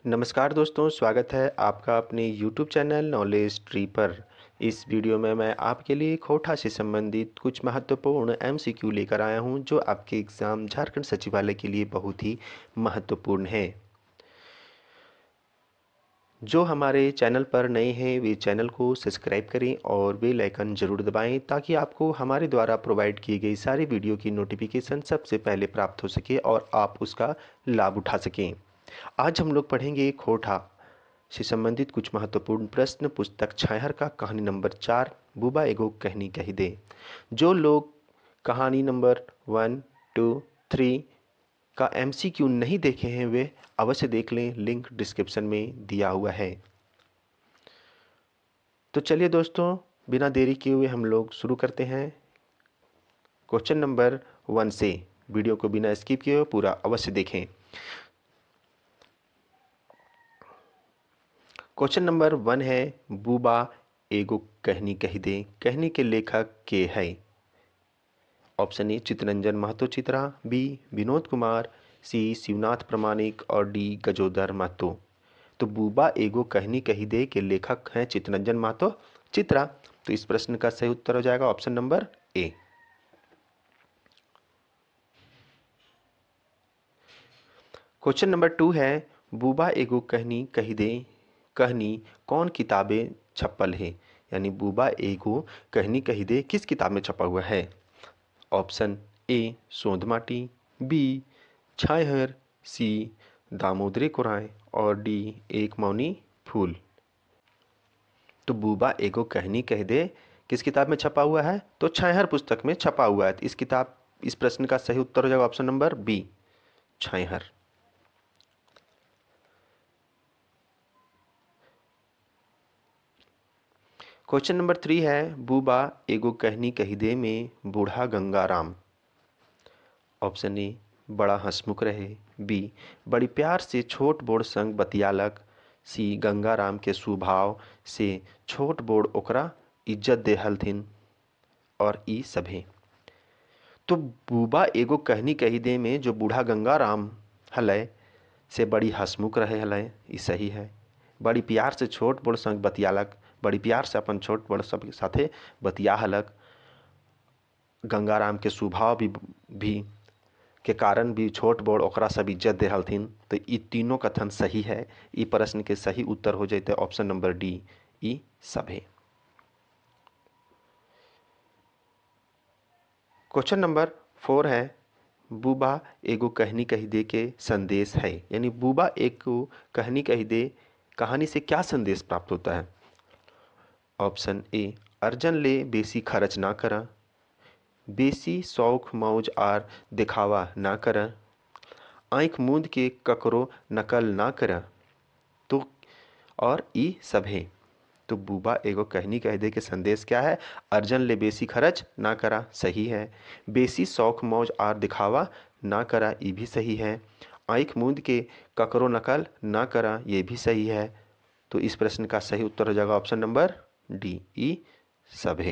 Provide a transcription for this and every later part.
नमस्कार दोस्तों, स्वागत है आपका अपने YouTube चैनल नॉलेज ट्री पर। इस वीडियो में मैं आपके लिए खोटा से संबंधित कुछ महत्वपूर्ण MCQ लेकर आया हूं, जो आपके एग्ज़ाम झारखंड सचिवालय के लिए बहुत ही महत्वपूर्ण है। जो हमारे चैनल पर नए हैं वे चैनल को सब्सक्राइब करें और बेल आइकन ज़रूर दबाएं, ताकि आपको हमारे द्वारा प्रोवाइड की गई सारी वीडियो की नोटिफिकेशन सबसे पहले प्राप्त हो सके और आप उसका लाभ उठा सकें। आज हम लोग पढ़ेंगे खोटा से संबंधित कुछ महत्वपूर्ण प्रश्न, पुस्तक छाहर का कहानी नंबर 4, बुबा एगो कहनी कही दे। जो लोग कहानी नंबर 1, 2, 3 का MCQ नहीं देखे हैं वे अवश्य देख लें, लिंक डिस्क्रिप्शन में दिया हुआ है। तो चलिए दोस्तों, बिना देरी किए हुए हम लोग शुरू करते हैं क्वेश्चन नंबर 1 से। वीडियो को बिना स्किप किए हुए पूरा अवश्य देखें। क्वेश्चन नंबर 1 है, बुबा एगो कहनी कही दे। कहनी के लेखक के है? Option A Chittaranjan Mahato Chitra, B Vinod Kumar, C Shivnath Pramanik और डी गजोदर महतो। तो बुबा एगो कहनी कही दे के लेखक हैं चित्तरंजन महतो चित्रा। तो इस प्रश्न का सही उत्तर हो जाएगा option number A. Question number 2 है, बुबा एगो कहनी कही दे कहनी कौन किताबें छपल है? यानी बुबा एगो कहनी कही दे किस किताब में छपा हुआ है? ऑप्शन ए सोंध माटी, बी छाहर, सी दामोदरी कुरान और डी एक मौनी फूल। तो बुबा एगो कहनी कह दे किस किताब में छपा हुआ है? तो छाहर पुस्तक में छपा हुआ है। इस प्रश्न का सही उत्तर हो जाएगा ऑप्शन नंबर बी, छाहर। क्वेश्चन नंबर 3 है, बुबा एगो कहनी कही दे में बूढ़ा गंगाराम। ऑप्शन ए बड़ा हंसमुख रहे, बी बड़ी प्यार से छोट बोड़ संग बतियालक, सी गंगाराम के स्वभाव से छोट बोड़ ओकरा इज्जत दे हलथिन और ई सभे। तो बुबा एगो कहनी कही दे में जो बूढ़ा गंगाराम हलय से बड़ी हंसमुख रहे हलय, ई सही है। बड़ी प्यार से छोट बोड़ संग बतियालक, बड़ी प्यार से अपन छोट बड़ सब साथे बतिया हलक। गंगाराम के स्वभाव भी के कारण भी छोट बड़ ओकरा सब इज्जत दे हलथिन। तो ई तीनों कथन सही है। ई प्रश्न के सही उत्तर हो जाते ऑप्शन नंबर डी, ई सभे। क्वेश्चन नंबर 4 है, बुबा एगो कहनी कही दे के संदेश है। यानी बुबा एगो कहनी कही दे कहानी से क्या संदेश प्राप्त होता है? ऑप्शन ए अर्जन ले बेसी खर्च ना करा, बेसी शौक मौज आर दिखावा ना करा, आँख मूंद के ककरो नकल ना करा। तो और ई सभे। तो बुबा एगो कहनी कह दे के संदेश क्या है? अर्जन ले बेसी खर्च ना करा, सही है। बेसी शौक मौज आर दिखावा ना करा, ये भी सही है। आँख मूंद के ककरो नकल ना करा, ये भी सही है। तो इस प्रश्न का सही उत्तर हो जाएगा ऑप्शन नंबर डी, ई सभे।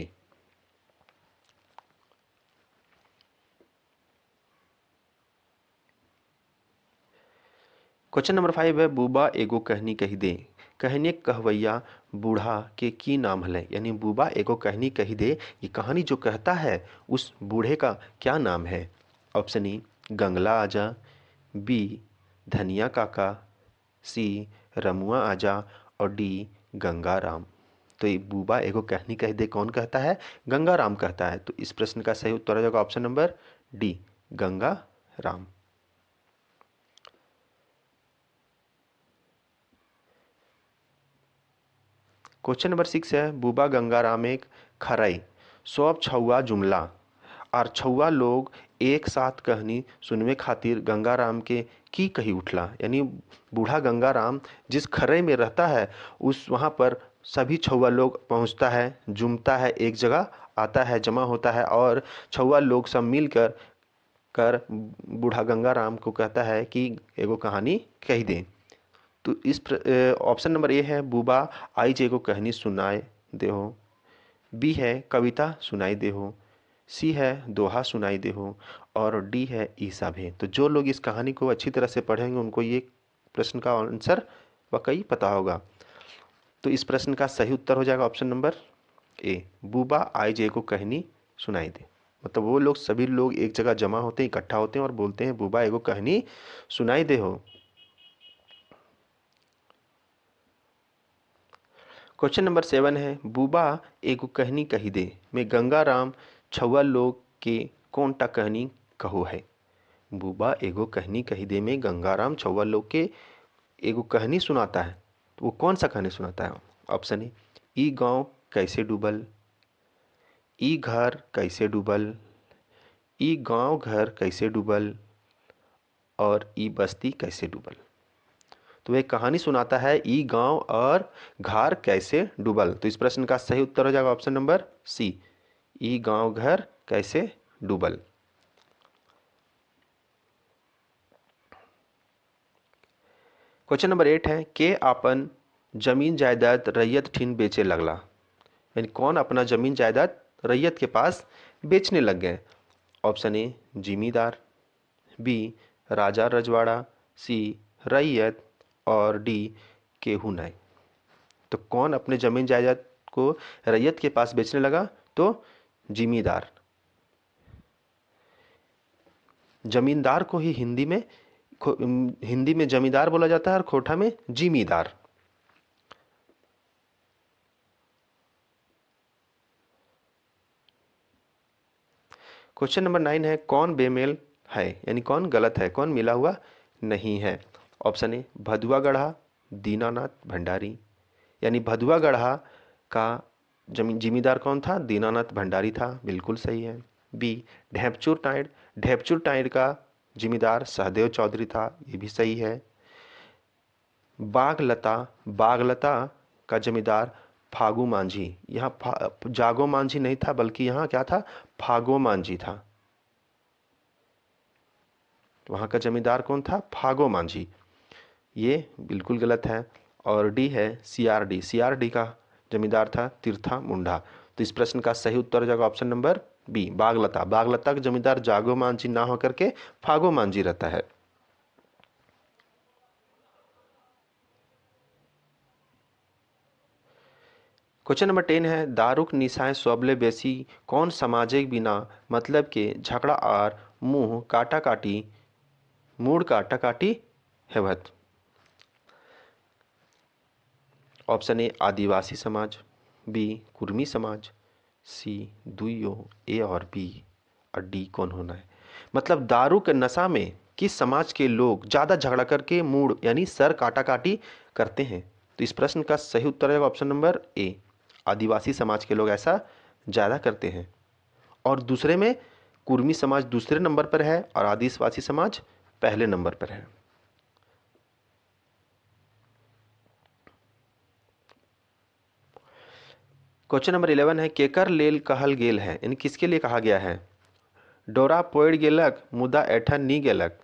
क्वेश्चन नंबर 5 है, बुबा एगो कहनी कही दे। कहने कहवैया बूढ़ा के की नाम हलै? यानी बुबा एगो कहनी कही दे, ये कहानी जो कहता है उस बूढ़े का क्या नाम है? ऑप्शन ई गंगला आजा, बी धनिया काका, सी रमुआ आजा और डी गंगाराम। तो ये बुबा एगो कहनी कही दे कौन कहता है? गंगाराम कहता है। तो इस प्रश्न का सही उत्तर हो जाएगा option number D, Gangaram. Question number 6 है, बुबा गंगाराम एक खरई सब छुआ जुमला और छुआ लोग एक साथ कहनी सुनवे खातिर गंगाराम के की कही उठला। यानी बूढ़ा गंगाराम जिस खरई में रहता है उस वहाँ पर सभी छुआ लोग पहुँचता है, जुमता है, एक जगह आता है, जमा होता है और छुआ लोग सब मिलकर बूढ़ा गंगाराम को कहता है कि एगो कहानी कही दें। तो इस ऑप्शन नंबर ए है, बुबा आइज एगो कहनी सुनाए दे हो, बी है कविता सुनाई दे हो, सी है दोहा सुनाई दे हो और डी है ई सब है। तो जो लोग इस कहानी को अच्छी तरह से पढ़ेंगे उनको ये प्रश्न का आंसर वाकई पता होगा। तो इस प्रश्न का सही उत्तर हो जाएगा ऑप्शन नंबर ए, बूबा आई जे को कहानी सुनाई दे। मतलब वो लोग सभी लोग एक जगह जमा होते हैं, इकट्ठा होते हैं और बोलते हैं बूबा एगो कहानी सुनाई दे हो। क्वेश्चन नंबर 7 है, बूबा एगो कहनी कही दे में गंगाराम छुआ लोग के कौन टा कहनी कहो है। बूबा एगो कहनी कही दे में गंगाराम छुआ लोग के एगो कहानी सुनाता है, तो वो कौन सा कहानी सुनाता है। ऑप्शन ए, ई गांव कैसे डूबल, ई घर कैसे डूबल, ई गांव घर कैसे डूबल और ई बस्ती कैसे डूबल। तो वह कहानी सुनाता है ई गांव और घर कैसे डूबल। तो इस प्रश्न का सही उत्तर हो जाएगा ऑप्शन नंबर सी, ई गांव घर कैसे डूबल। क्वेश्चन नंबर 8 है, के आपन जमीन जायदाद रैयत ठीन बेचे लगला। यानी कौन अपना जमीन जायदाद रैयत के पास बेचने लग गए। ऑप्शन ए, जिमीदार, बी, राजा रजवाड़ा, सी, रैयत और डी, केहू नाई। तो कौन अपने जमीन जायदाद को रैयत के पास बेचने लगा। तो जिमीदार। जमींदार को ही हिंदी में जमींदार बोला जाता है और खोटा में जिमीदार। क्वेश्चन नंबर 9 है, कौन बेमेल है, यानी कौन गलत है, कौन मिला हुआ नहीं है। ऑप्शन ए, भदुआ गढ़ा दीनानाथ भंडारी। यानी भदुआ गढ़ा का जिमीदार कौन था, दीनानाथ भंडारी था, बिल्कुल सही है। बी, ढेपचूर टाइड का जिमीदार सहदेव चौधरी था, ये भी सही है। बागलता का जमींदार फागू मांझी। यहाँ जागो मांझी नहीं था, बल्कि यहाँ क्या था, फागो मांझी था। वहाँ का जमींदार कौन था, फागो मांझी। ये बिल्कुल गलत है। और डी है सीआरडी का जमींदार था तीर्था मुंडा। तो इस प्रश्न का सही उत्तर हो जाएगा ऑप्शन नंबर बी, बागलता का जमींदार जागो मांझी ना होकर के फागो मांझी रहता है। क्वेश्चन नंबर 10 है, दारूक निशाएं सबले बेसी कौन सामाजिक बिना मतलब के झगड़ा और मूड काटा काटी हेवत। ऑप्शन ए, आदिवासी समाज, बी, कुर्मी समाज, सी, दुइयो ए और बी और डी कौन होना है। मतलब दारू के नशा में किस समाज के लोग ज़्यादा झगड़ा करके मूड यानी सर काटा काटी करते हैं। तो इस प्रश्न का सही उत्तर है ऑप्शन नंबर ए, आदिवासी समाज के लोग ऐसा ज़्यादा करते हैं। और दूसरे में कुर्मी समाज दूसरे नंबर पर है और आदिवासी समाज पहले नंबर पर है। क्वेश्चन नंबर 11 है, केकर लेल कहल गेल है, यानी किसके लिए कहा गया है। डोरा पोड़ गेलक मुदा ऐठन नी गेलक।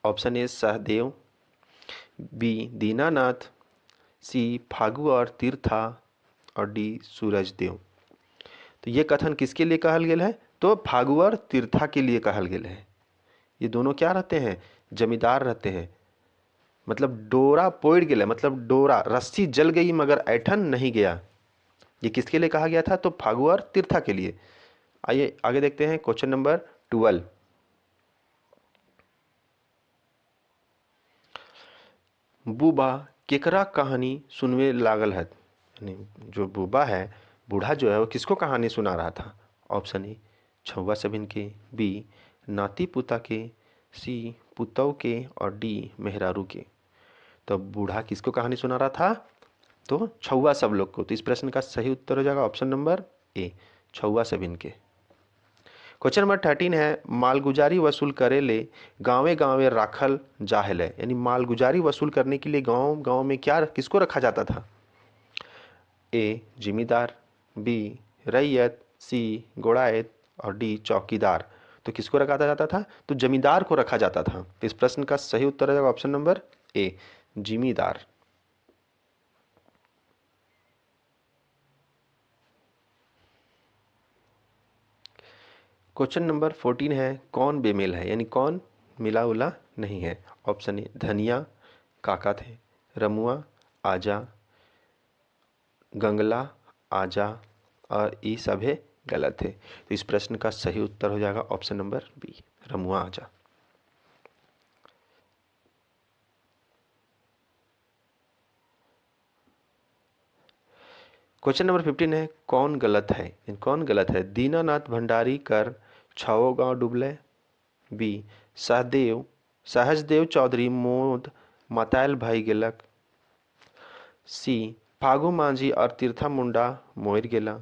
Option A, Sahdev, B, Dinanath, C, Phagu और तीर्था और डी, सूरजदेव। तो ये कथन किसके लिए कहल गेल है, तो फागु और तीर्था के लिए कहल गेल है। ये दोनों क्या रहते हैं, जमींदार रहते हैं। मतलब डोरा पोड़ गेला मतलब डोरा रस्सी जल गई मगर ऐठन नहीं गया। ये किसके लिए कहा गया था, तो फागु और तीर्था के लिए। आइए आगे देखते हैं क्वेश्चन नंबर 12। बूबा केकरा कहानी सुनवे लागल है, यानी जो बूबा है, बूढ़ा जो है वो किसको कहानी सुना रहा था। ऑप्शन ए, छुआ सबिन के, बी, नाती पुता के, सी, पुतौ के और डी, मेहरारू के। तो बूढ़ा किसको कहानी सुना रहा था, तो छुआ सब लोग को। तो इस प्रश्न का सही उत्तर हो जाएगा ऑप्शन नंबर ए, छुआ सबिन के। क्वेश्चन नंबर 13 है, मालगुजारी वसूल करे ले गाँवे गाँवे राखल जाहल है, यानी मालगुजारी वसूल करने के लिए गांव गांव में क्या किसको रखा जाता था। ए, जिमीदार, बी, रैयत, सी, गोड़ायत और डी, चौकीदार। तो किसको रखा जाता था, तो जमींदार को रखा जाता था। तो इस प्रश्न का सही उत्तर है ऑप्शन नंबर ए, जिमीदार। क्वेश्चन नंबर 14 है, कौन बेमेल है, यानी कौन मिला उला नहीं है। ऑप्शन ए, धनिया, काका थे। रमुआ, आजा, गंगला, आजा और ई सभी गलत है। तो इस प्रश्न का सही उत्तर हो जाएगा ऑप्शन नंबर बी, रमुआ, आजा। क्वेश्चन नंबर 15 है, कौन गलत है? कौन गलत है? दीनानाथ भंडारी कर छाओ गांव डुबले। बी, सहजदेव चौधरी मोद मतायल भाई गेलक। सी, फागु मांझी और तीर्था मुंडा मोर गेला।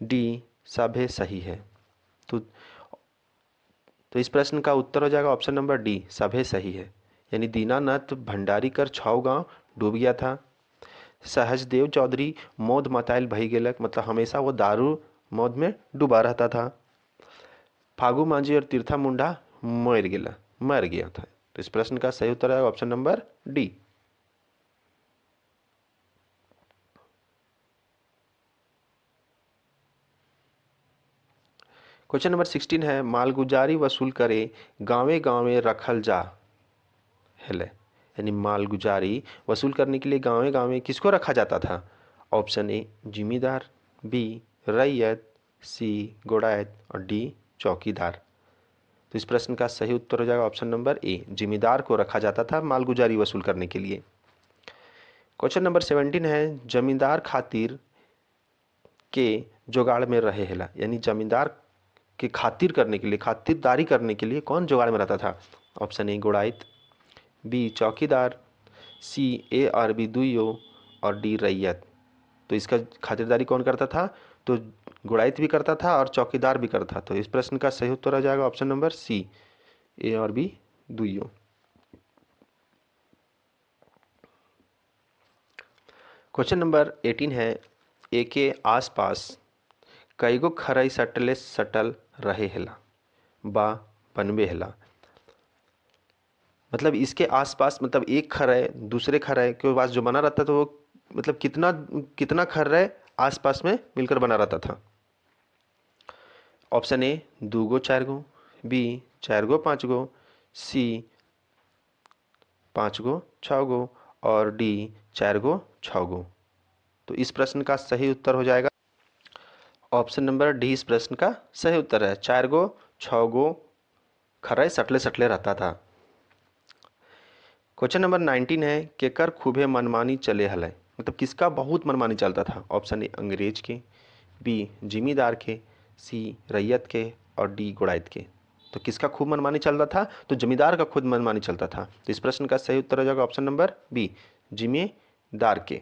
डी, सभे सही है। तो इस प्रश्न का उत्तर हो जाएगा ऑप्शन नंबर डी, सभे सही है। यानी दीनानाथ भंडारी कर छाओ गांव डूब गया था। सहजदेव चौधरी मौत मताइल भई गेलक, मतलब हमेशा वो दारू मौत में डूबा रहता था। फागु मांझी और तीर्था मुंडा मर गया था। तो इस प्रश्न का सही उत्तर है option number D. Question number 16 है, मालगुजारी वसूल करे गांवे गांवे रखल जा हेले। यानी मालगुजारी वसूल करने के लिए गांवे गांवे किसको रखा जाता था? ऑप्शन ए, जिम्मेदार, बी, रैयत, सी, गोडायत और डी, चौकीदार। तो इस प्रश्न का सही उत्तर हो जाएगा ऑप्शन नंबर ए, जिम्मेदार को रखा जाता था मालगुजारी वसूल करने के लिए। क्वेश्चन नंबर 17 है, जमींदार खातिर के जुगाड़ में रहे हेला। यानी जमींदार के खातिर करने के लिए, खातिरदारी करने के लिए कौन जुगाड़ में रहता था? ऑप्शन ए, गोडायत, बी, चौकीदार, सी, ए और बी दुइयो और डी, रैयत। तो इसका खातिरदारी कौन करता था? तो गुड़ायत भी करता था और चौकीदार भी करता था। तो इस प्रश्न का सही उत्तर आ जाएगा ऑप्शन नंबर सी, ए और बी दुइयो। क्वेश्चन नंबर 18 है, ए के आसपास कईगो खरई सटले सटल रहे हेला बा बनबे हेला। मतलब इसके आसपास, मतलब एक खरय दूसरे खरय के पास जो बना रहता था, तो वो मतलब कितना कितना खरय आसपास में मिलकर बना रहता था? ऑप्शन ए, 2 गो 4 गो, बी, 4 गो 5 गो, सी, 5 गो 6 गो और डी, 4 गो 6 गो। तो इस प्रश्न का सही उत्तर हो जाएगा ऑप्शन नंबर डी। इस प्रश्न का सही उत्तर है 4 गो 6 गो खरय सटले सटले रहता था। क्वेश्चन नंबर 19 है, केकर खूबे मनमानी चले हलै। मतलब किसका बहुत मनमानी चलता था? ऑप्शन ए, अंग्रेज के, बी, जिम्मेदार के, सी, रैयत के और डी, गुड़ायत के। तो किसका खूब मनमानी चलता था? तो जमींदार का खुद मनमानी चलता था। तो इस प्रश्न का सही उत्तर हो जाएगा ऑप्शन नंबर बी, जिम्मेदार के।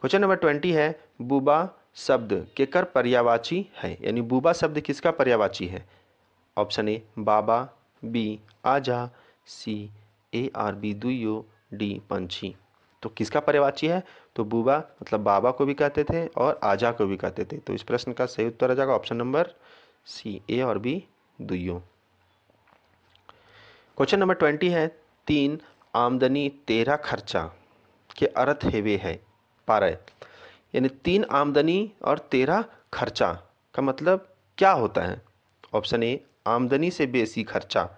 क्वेश्चन नंबर 20 है, बुबा शब्द केकर पर्यायवाची है। यानी बुबा शब्द किसका पर्यायवाची है? ऑप्शन ए, बाबा, बी, आजा, सी, ए और बी दुइयो, डी, पंछी। तो किसका पर्यायवाची है? तो बुबा मतलब बाबा को भी कहते थे और आजा को भी कहते थे। तो इस प्रश्न का सही उत्तर आ जाएगा ऑप्शन नंबर सी, ए और बी दुइयो। क्वेश्चन नंबर 20 है, 3 आमदनी 13 खर्चा के अर्थ हेवे है पारय। यानी 3 आमदनी और 13 खर्चा का मतलब क्या होता है? ऑप्शन ए, आमदनी से बेसी खर्चा,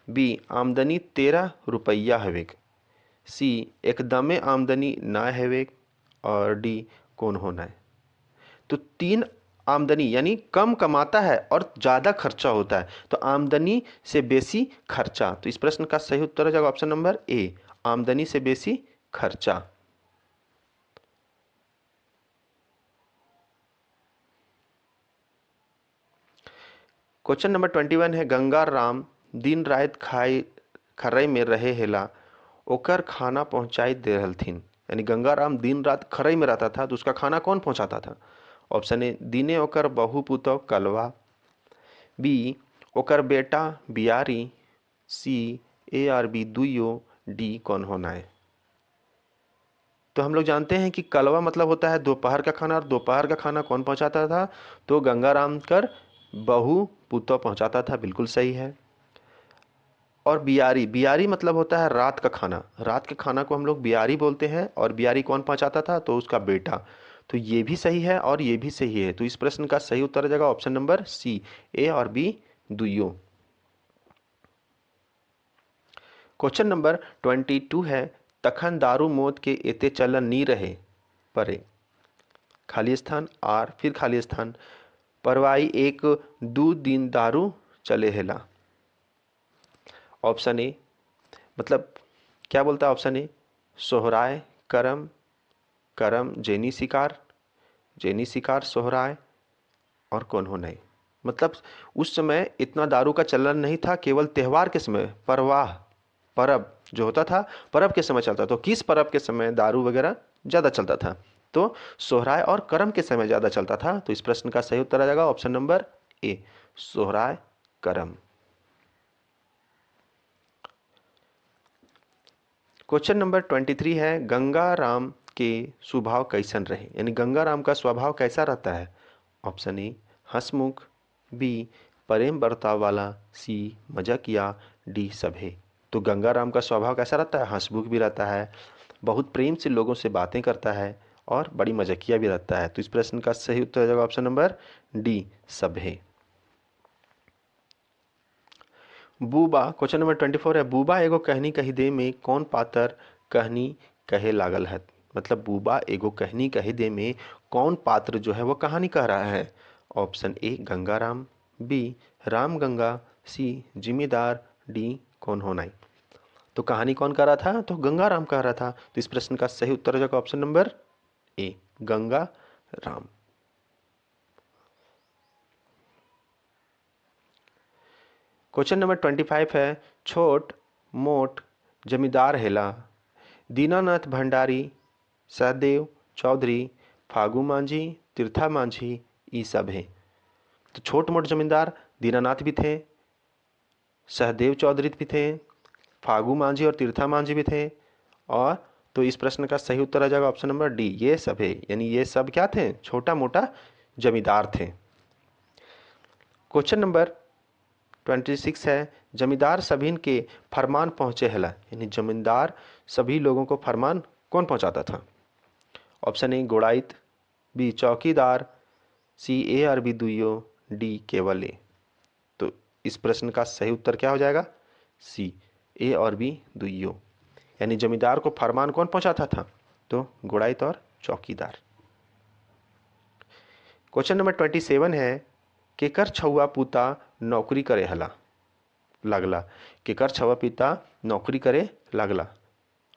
बी, आमदनी 13 रुपया हवेक, सी, एकदमे आमदनी ना हवेक और डी, कौन होना है। तो 3 आमदनी यानी कम कमाता है और ज़्यादा खर्चा होता है, तो आमदनी से बेसी खर्चा। तो इस प्रश्न का सही उत्तर हो जाएगा ऑप्शन नंबर ए, आमदनी से बेसी खर्चा। क्वेश्चन नंबर 21 है, गंगा राम दिन रात खरई में रहे हेला ओकर खाना पहुंचाई दे रहलथिन। यानी गंगा राम दिन रात खरई में रहता था, तो उसका खाना कौन पहुंचाता था? ऑप्शन ए, दिने ओकर बहू पुतौ कलवा, बी, ओकर बेटा बियारी, सी, ए और बी दुइयो, डी, कौन होना है। तो हम लोग जानते हैं कि कलवा मतलब होता है दोपहर का खाना, और दोपहर का खाना कौन पहुंचाता था? तो गंगाराम कर बहू पुतौ पहुंचाता था, बिल्कुल सही है। और बियारी, बियारी मतलब होता है रात का खाना, रात के खाना को हम लोग बियारी बोलते हैं। और बियारी कौन पहुंचाता था? तो उसका बेटा। तो ये भी सही है और ये भी सही है। तो इस प्रश्न का सही उत्तर आ जाएगा ऑप्शन नंबर सी, ए और बी दुइयो। क्वेश्चन नंबर 22 है, तखन दारू मोद के एते चलन नी रहे परे। खाली स्थान आर फिर खाली स्थान, परवाई एक दू दिन दारू चले हेला। ऑप्शन ए, मतलब क्या बोलता है ऑप्शन ए, सोहराय करम, करम जेनी शिकार, जेनी शिकार सोहराय और कौन हो नहीं। मतलब उस समय इतना दारू का चलन नहीं था, केवल त्यौहार के समय, परवाह परब जो होता था परब के समय चलता। तो किस परब के समय दारू वगैरह ज़्यादा चलता था? तो सोहराय और करम के समय ज़्यादा चलता था। तो इस प्रश्न का सही उत्तर आ जाएगा ऑप्शन नंबर ए, सोहराय करम। क्वेश्चन नंबर 23 है, गंगा राम के स्वभाव कैसन रहे, यानी गंगा राम का स्वभाव कैसा रहता है? ऑप्शन ए, हंसमुख, बी, प्रेम बर्ताव वाला, सी, मजाकिया, डी, सभ्य। तो गंगा राम का स्वभाव कैसा रहता है? हंसमुख भी रहता है, बहुत प्रेम से लोगों से बातें करता है और बड़ी मजाकिया भी रहता है। तो इस प्रश्न का सही उत्तर हो जाएगा ऑप्शन नंबर डी, सभ्य। बूबा, क्वेश्चन नंबर 24 है, बूबा एगो कहनी कही दे में कौन पात्र कहनी कहे लागल है? मतलब बूबा एगो कहनी कही दे में कौन पात्र जो है वो कहानी कह रहा है? Option A, Gangaram, B, Ram Ganga, C, जिम्मेदार, डी, कौन हो नहीं। तो कहानी कौन कह रहा था? तो गंगाराम कह रहा था। तो इस प्रश्न का सही उत्तर हो जाएगा ऑप्शन नंबर ए, गंगा राम। क्वेश्चन नंबर 25 है, छोट मोट जमींदार हेला, दीनानाथ भंडारी, सहदेव चौधरी, फागू मांझी, तीर्था मांझी, ये सब है। तो छोट मोट जमींदार दीनानाथ भी थे, सहदेव चौधरी भी थे, फागू मांझी और तीर्था मांझी भी थे। और तो इस प्रश्न का सही उत्तर आ जाएगा ऑप्शन नंबर डी, ये सब है, यानी ये सब क्या थे? छोटा मोटा जमींदार थे। क्वेश्चन नंबर 26 है, जमींदार सभी के फरमान पहुँचे हला, यानी जमींदार सभी लोगों को फरमान कौन पहुँचाता था? ऑप्शन ए, गोड़ाइत, बी, चौकीदार, सी, ए और बी दुइयो, डी, केवल ए। तो इस प्रश्न का सही उत्तर क्या हो जाएगा? सी, ए और बी दुइयो, यानी जमींदार को फरमान कौन पहुँचाता था? तो गोड़ाइत और चौकीदार। क्वेश्चन नंबर 27 है, केकर छुआ पुता नौकरी करे हला लागला, केकर छुआ पिता नौकरी करे लागला।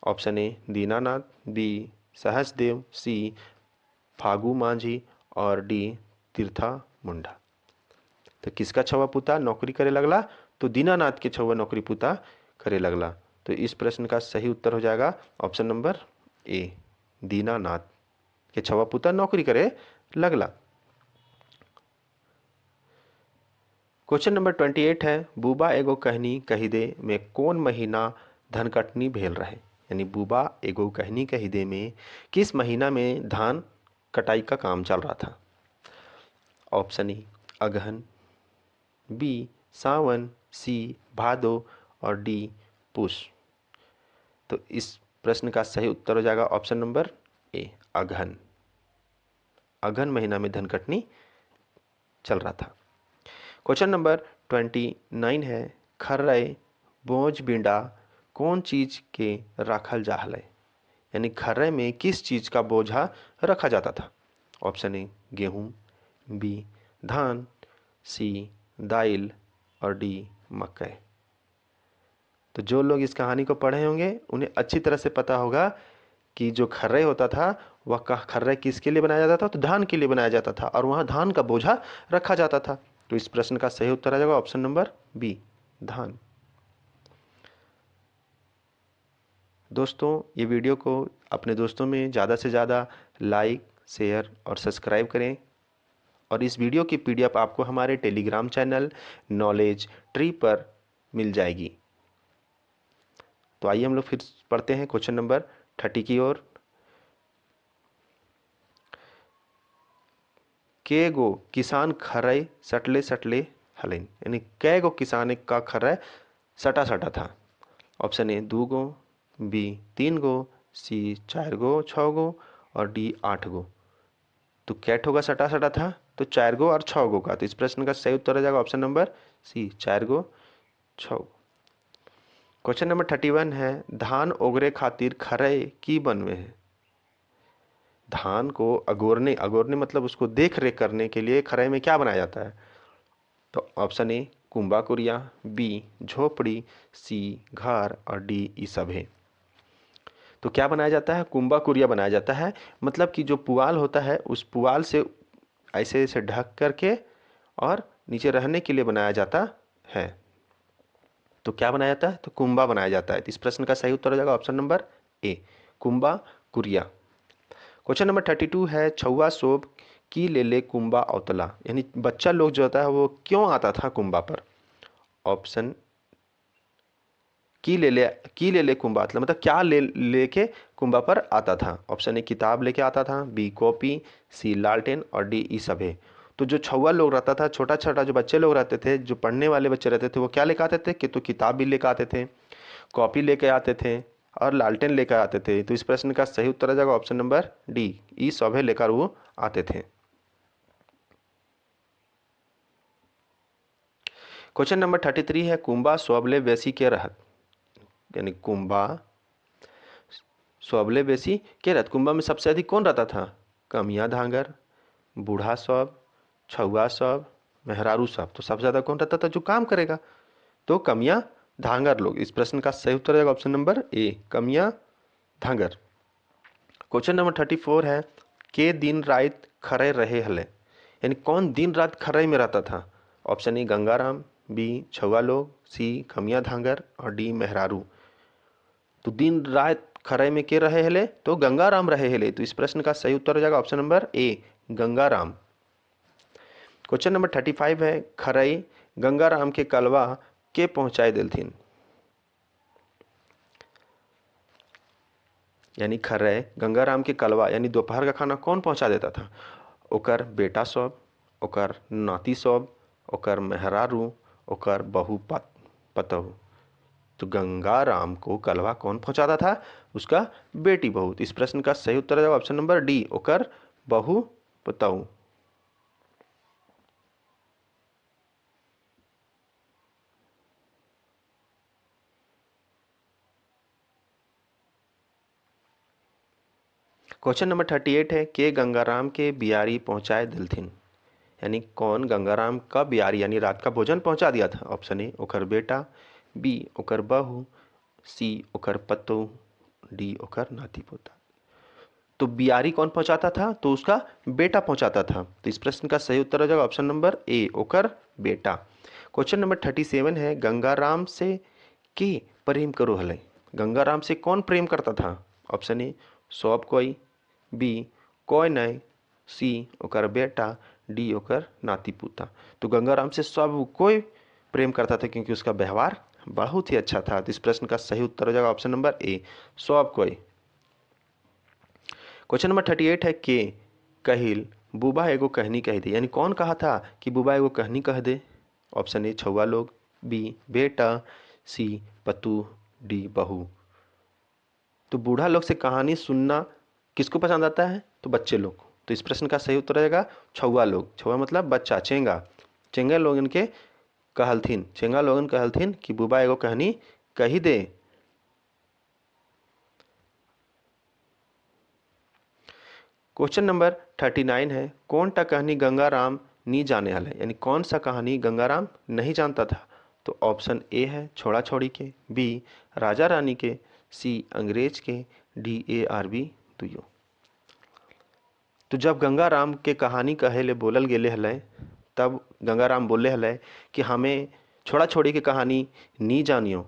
ऑप्शन ए, दीनानाथ, बी, सहजदेव, सी, फागू मांझी और डी, तीर्था मुंडा। तो किसका छुआ पुता नौकरी करे लगला? तो दीनानाथ के छुआ नौकरी पुता करे लगला। तो इस प्रश्न का सही उत्तर हो जाएगा ऑप्शन नंबर ए, दीनानाथ के छुआ पुता नौकरी करे लगला। क्वेश्चन नंबर 28 है, बूबा एगो कहनी कही दे में कौन महीना धनकटनी भेल रहे, यानी बूबा एगो कहनी कही दे में किस महीना में धान कटाई का काम चल रहा था? ऑप्शन ए, अगहन, बी, सावन, सी, भादो और डी, पुष। तो इस प्रश्न का सही उत्तर हो जाएगा ऑप्शन नंबर ए, अगहन। अगहन महीना में धनकटनी चल रहा था। क्वेश्चन नंबर 29 है, खर्रय बोझ बिंडा कौन चीज के रखल जा है, यानी खर्रय में किस चीज का बोझा रखा जाता था? ऑप्शन ए, गेहूं, बी, धान, सी, दाइल और डी, मकई। तो जो लोग इस कहानी को पढ़े होंगे उन्हें अच्छी तरह से पता होगा कि जो खर्रय होता था वह खर्रय किसके लिए बनाया जाता था? तो धान के लिए बनाया जाता था और वहाँ धान का बोझा रखा जाता था। तो इस प्रश्न का सही उत्तर आ जाएगा ऑप्शन नंबर बी, धान। दोस्तों, ये वीडियो को अपने दोस्तों में ज़्यादा से ज़्यादा लाइक, शेयर और सब्सक्राइब करें। और इस वीडियो की PDF आपको हमारे टेलीग्राम चैनल नॉलेज ट्री पर मिल जाएगी। तो आइए हम लोग फिर पढ़ते हैं क्वेश्चन नंबर 30 की ओर। के गो किसान खर्रय सटले सटले हलिन, यानी कै गो किसान का खर्रय सटा सटा था? ऑप्शन ए, 2 गो, बी, 3 गो, सी, 4 गो 6 गो और डी, 8 गो। तो कै ठो का सटा सटा था? तो 4 गो और 6 गो का। तो इस प्रश्न का सही उत्तर हो जाएगा ऑप्शन नंबर सी, 4 गो 6 गो। क्वेश्चन नंबर 31 है, धान ओगरे खातिर खरय की बनवे है। धान को अगोरने, अगोरने मतलब उसको देख रेख करने के लिए खरय में क्या बनाया जाता है? तो ऑप्शन ए कुंभा कुरिया, बी झोपड़ी, सी घर और डी ई सब है। तो क्या बनाया जाता है? कुंभा कुरिया बनाया जाता है। मतलब कि जो पुआल होता है उस पुआल से ऐसे ऐसे ढक करके और नीचे रहने के लिए बनाया जाता है। तो क्या बनाया जाता है? तो कुंभा बनाया जाता है। तो इस प्रश्न का सही उत्तर हो जाएगा ऑप्शन नंबर ए, कुंभा कुरिया। क्वेश्चन नंबर 32 है, छुआ शोभ की ले ले कुंभा अवतला, यानी बच्चा लोग जो होता है वो क्यों आता था कुंभा पर? ऑप्शन की ले ले कुंभा मतलब क्या ले लेके कुंभा पर आता था? ऑप्शन ए किताब लेके आता था, बी कॉपी, सी लालटेन और डी ई सब है। तो जो छुआ लोग रहता था, छोटा छोटा जो बच्चे लोग रहते थे, जो पढ़ने वाले बच्चे रहते थे, वो क्या लेके आते थे? कि तो किताब भी लेके आते थे, कॉपी लेके आते थे और लालटेन लेकर आते थे। तो इस प्रश्न का सही उत्तर आ जाएगा ऑप्शन नंबर डी, ई सभे लेकर वो आते थे। क्वेश्चन नंबर 33 है, कुंभा स्वबले बेसी के रहत, यानी कुंभा स्वबले बेसी के रहत, कुंभा में सबसे अधिक कौन रहता था? कमिया धांगर, बूढ़ा सब, छुआ सब, मेहरारू सब। तो सबसे ज्यादा कौन रहता था जो काम करेगा? तो कमिया धांगर लोग। इस प्रश्न का सही उत्तर आएगा ऑप्शन नंबर ए, कमिया धांगर। क्वेश्चन नंबर 34 है, के दिन रात खरे रहे हले, यानी कौन दिन रात खरे में रहता था? ऑप्शन ए गंगाराम, बी छुआ लोग, सी कमिया धांगर और डी मेहरारू। तो दिन रात खरे में के रहे हले? तो गंगाराम रहे हले। तो इस प्रश्न का सही उत्तर हो जाएगा ऑप्शन नंबर ए, गंगाराम। क्वेश्चन नंबर 35 है, खरई गंगाराम के कलवा के पहुंचाए दिलथिन, यानी खर्रे गंगाराम के कलवा यानी दोपहर का खाना कौन पहुंचा देता था? ओकर बेटा सब, ओकर नाती सब, ओकर मेहरारू, ओकर बहू पतहू। तो गंगाराम को कलवा कौन पहुंचाता था? उसका बेटी बहू। तो इस प्रश्न का सही उत्तर है ऑप्शन नंबर डी, ओकर बहू पतहू। क्वेश्चन नंबर 38 है, के गंगाराम के बियारी पहुंचाए दिलथिन, यानी कौन गंगाराम का बियारी यानी रात का भोजन पहुंचा दिया था? ऑप्शन ए ओकर बेटा, बी ओकर बहू, सी ओकर पतो, डी ओकर नाती पोता। तो बियारी कौन पहुंचाता था? तो उसका बेटा पहुंचाता था। तो इस प्रश्न का सही उत्तर हो जाएगा ऑप्शन नंबर ए, ओकर बेटा। क्वेश्चन नंबर 37 है, गंगाराम से के प्रेम करो हले, गंगाराम से कौन प्रेम करता था? ऑप्शन ए सब कोई, बी कोई नहीं, सी ओकर बेटा, डी ओकर नाती पोता। तो गंगाराम से सब कोई प्रेम करता था क्योंकि उसका व्यवहार बहुत ही अच्छा था। तो इस प्रश्न का सही उत्तर हो जाएगा ऑप्शन नंबर ए, सब कोई। क्वेश्चन नंबर 38 है, के कहिल बुबा एगो कहनी कह दे, यानी कौन कहा था कि बुबा एगो कहनी कह दे? ऑप्शन ए छुआ लोग, बी बेटा, सी पतू, डी बहू। तो बूढ़ा लोग से कहानी सुनना किसको पसंद आता है? तो बच्चे लोग। तो इस प्रश्न का सही उत्तर रहेगा छुआ लोग। छुआ मतलब बच्चा, चेंगा। चेंगा लोग इनके कहलथिन, चेंगा लोगन कहलथिन कि बुबा एगो कहानी कही दे। क्वेश्चन नंबर 39 है, कौन टा कहानी गंगाराम नहीं जाने हले, यानी कौन सा कहानी गंगाराम नहीं जानता था? तो ऑप्शन ए है छोड़ा छोड़ी के, बी राजा रानी के, सी अंग्रेज के, डी ए आर बी दुयो। तो जब गंगाराम के कहानी कहे ले बोलल गेले हले, तब गंगाराम बोले हले कि हमें छोड़ा छोड़ी के कहानी नहीं जानियो,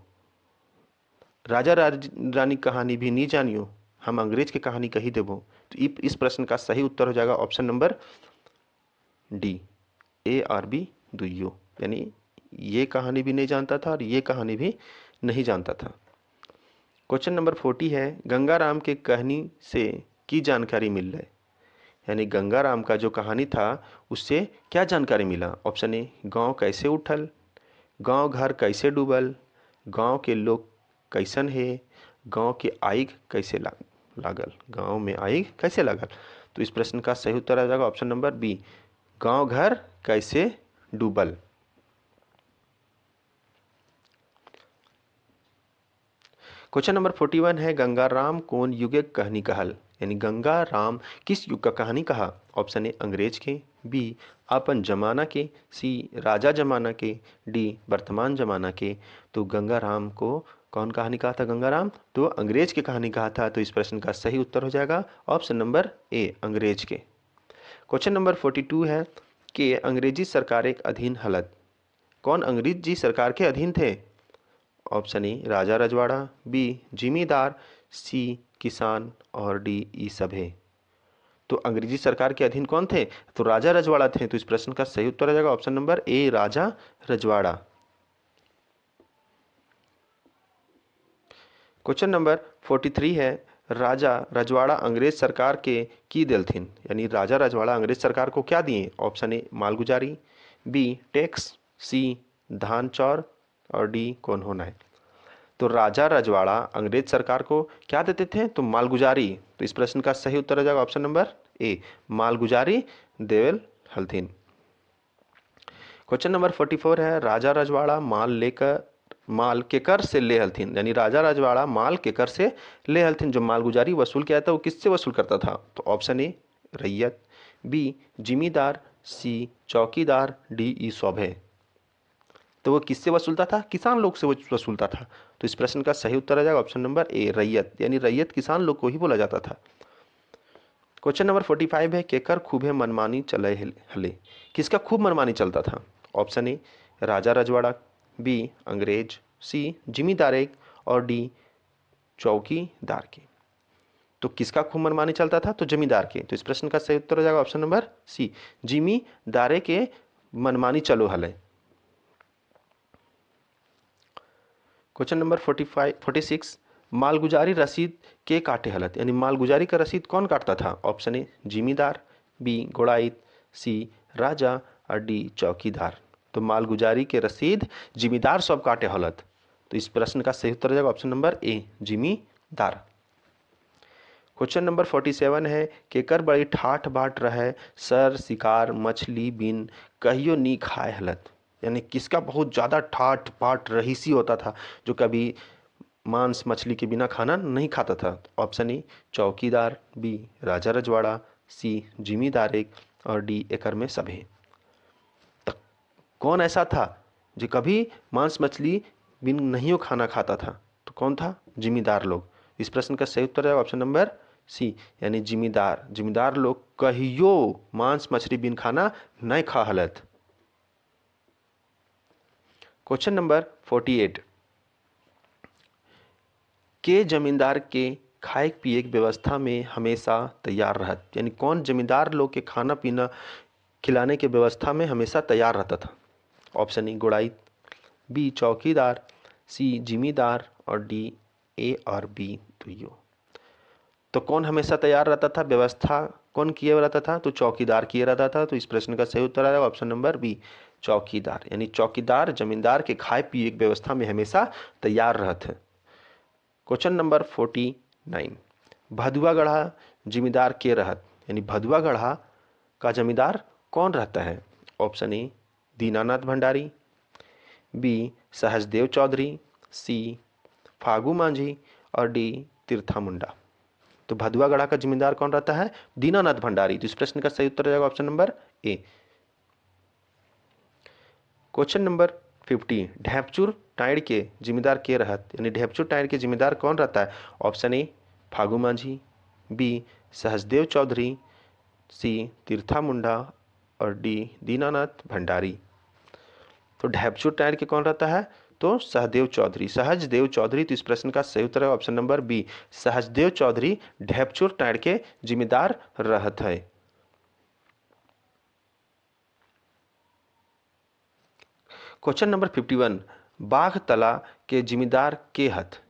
राजा रानी कहानी भी नहीं जानियो, हम अंग्रेज की कहानी कही देबो। तो इस प्रश्न का सही उत्तर हो जाएगा ऑप्शन नंबर डी, ए आर बी दुइयो, यानी ये कहानी भी नहीं जानता था और ये कहानी भी नहीं जानता था। क्वेश्चन नंबर 40 है, गंगाराम के कहानी से की जानकारी मिल रही, यानी गंगाराम का जो कहानी था उससे क्या जानकारी मिला? ऑप्शन ए गांव कैसे उठल, गांव घर कैसे डूबल, गांव के लोग कैसन है, गांव के आग कैसे लागल, गांव में आग कैसे लागल। तो इस प्रश्न का सही उत्तर आ जाएगा ऑप्शन नंबर बी, गांव घर कैसे डूबल। क्वेश्चन नंबर 41 है गंगाराम कौन युगे कहानी कहल, यानी गंगा राम किस युग का कहानी कहा। ऑप्शन ए अंग्रेज के, बी आपन जमाना के, सी राजा जमाना के, डी वर्तमान जमाना के। तो गंगा राम को कौन कहानी कहा था, गंगाराम तो अंग्रेज की कहानी कहा था। तो इस प्रश्न का सही उत्तर हो जाएगा ऑप्शन नंबर ए अंग्रेज के। क्वेश्चन नंबर 42 है कि अंग्रेजी सरकार एक अधीन हलत, कौन अंग्रेजी सरकार के अधीन थे। ऑप्शन ए राजा रजवाड़ा, बी जिमीदार, सी किसान और डी ई सब है। तो अंग्रेजी सरकार के अधीन कौन थे, तो राजा रजवाड़ा थे। तो इस प्रश्न का सही उत्तर हो जाएगा ऑप्शन नंबर ए राजा रजवाड़ा। क्वेश्चन नंबर 43 है राजा रजवाड़ा अंग्रेज सरकार के की दिलथिन, यानी राजा रजवाड़ा अंग्रेज सरकार को क्या दिए। ऑप्शन ए मालगुजारी, बी टैक्स, सी धान चौर और डी कौन होना है। तो राजा रजवाड़ा अंग्रेज सरकार को क्या देते थे, तो मालगुजारी। तो इस प्रश्न का सही उत्तर हो जाएगा ऑप्शन नंबर ए मालगुजारी देवल हल्थिन। क्वेश्चन नंबर 44 है राजा रजवाड़ा माल केकर से ले हल्थिन, यानी राजा रजवाड़ा माल केकर से ले हल्थिन, जो मालगुजारी वसूल किया था वो किससे वसूल करता था। तो ऑप्शन ए रैयत, बी जिमीदार, सी चौकीदार, डी ई सब है। तो वो किससे वसूलता था, किसान लोग से वसूलता था। तो इस प्रश्न का सही उत्तर आ जाएगा ऑप्शन नंबर ए रैयत, यानी रैयत किसान लोग को ही बोला जाता था। क्वेश्चन नंबर 45 है केकर खूबे मनमानी चले हले, किसका खूब मनमानी चलता था। ऑप्शन ए राजा रजवाड़ा, बी अंग्रेज, सी जिमीदार एक और डी चौकीदार के। तो किसका खूब मनमानी चलता था, तो जमींदार के। तो इस प्रश्न का सही उत्तर हो जाएगा ऑप्शन नंबर सी जिमीदारे के मनमानी चलो हले। क्वेश्चन नंबर 46 मालगुजारी रसीद के काटे हलत, यानी मालगुजारी का रसीद कौन काटता था। ऑप्शन ए जिमीदार, बी गोड़ाइत, सी राजा और डी चौकीदार। तो मालगुजारी के रसीद जिमीदार सब काटे हलत। तो इस प्रश्न का सही उत्तर हो जाएगा ऑप्शन नंबर ए जिमीदार। क्वेश्चन नंबर 47 है केकर बड़ी ठाठ बाट रहे सर शिकार मछली बिन कहियो नी खाए हलत, यानी किसका बहुत ज़्यादा ठाठ बाट रहीसी होता था, जो कभी मांस मछली के बिना खाना नहीं खाता था। ऑप्शन ए चौकीदार, बी राजा रजवाड़ा, सी जिमीदार एक और डी एकर में सब है। तो कौन ऐसा था जो कभी मांस मछली बिन नहीं खाना खाता था, तो कौन था, जिमीदार लोग। इस प्रश्न का सही उत्तर है ऑप्शन नंबर सी, यानी जिमीदार लोग कहियो मांस मछली बिन खाना नहीं खा हलत। क्वेश्चन नंबर 48 के जमींदार के खाए पिए की व्यवस्था में हमेशा तैयार रहत, यानी कौन जमींदार लोग के खाना पीना खिलाने के व्यवस्था में हमेशा तैयार रहता था। ऑप्शन ए गुड़ाई, बी चौकीदार, सी जिमीदार और डी ए और बी दुइयो। तो कौन हमेशा तैयार रहता था, व्यवस्था कौन किए रहता था, तो चौकीदार किए रहता था। तो इस प्रश्न का सही उत्तर आएगा ऑप्शन नंबर बी चौकीदार, यानी चौकीदार जमींदार के खाए पिए की व्यवस्था में हमेशा तैयार रहते। क्वेश्चन नंबर 49 भदुआ गढ़ा जिमीदार के रहत, यानी भदुआ गढ़ा का जमींदार कौन रहता है। Option A Dinanath Bhandari, B Sahjdev Chaudhary, C Phagu Manjhi और डी तीर्था मुंडा। तो भदुआ गढ़ा का जिम्मेदार कौन रहता है, दीनानाथ भंडारी। तो इस प्रश्न का सही उत्तर हो जाएगा option number A. Question number 50 ढेपचुर टाइड के जिम्मेदार के रहत, यानी ढेपचुर टाइड के जिम्मेदार कौन रहता है। Option A Phagu Manjhi, B Sahjdev Chaudhary, C Tirtha Munda और डी दीनानाथ भंडारी। तो ढेपचुर टाइड के कौन रहता है, तो सहदेव चौधरी। तो इस प्रश्न का सही उत्तर है option number B Sahjdev Chaudhary ढेपचुर टाइड के जिम्मेदार रहत है। क्वेश्चन नंबर 51 बाघतला के जिम्मेदार के हथ,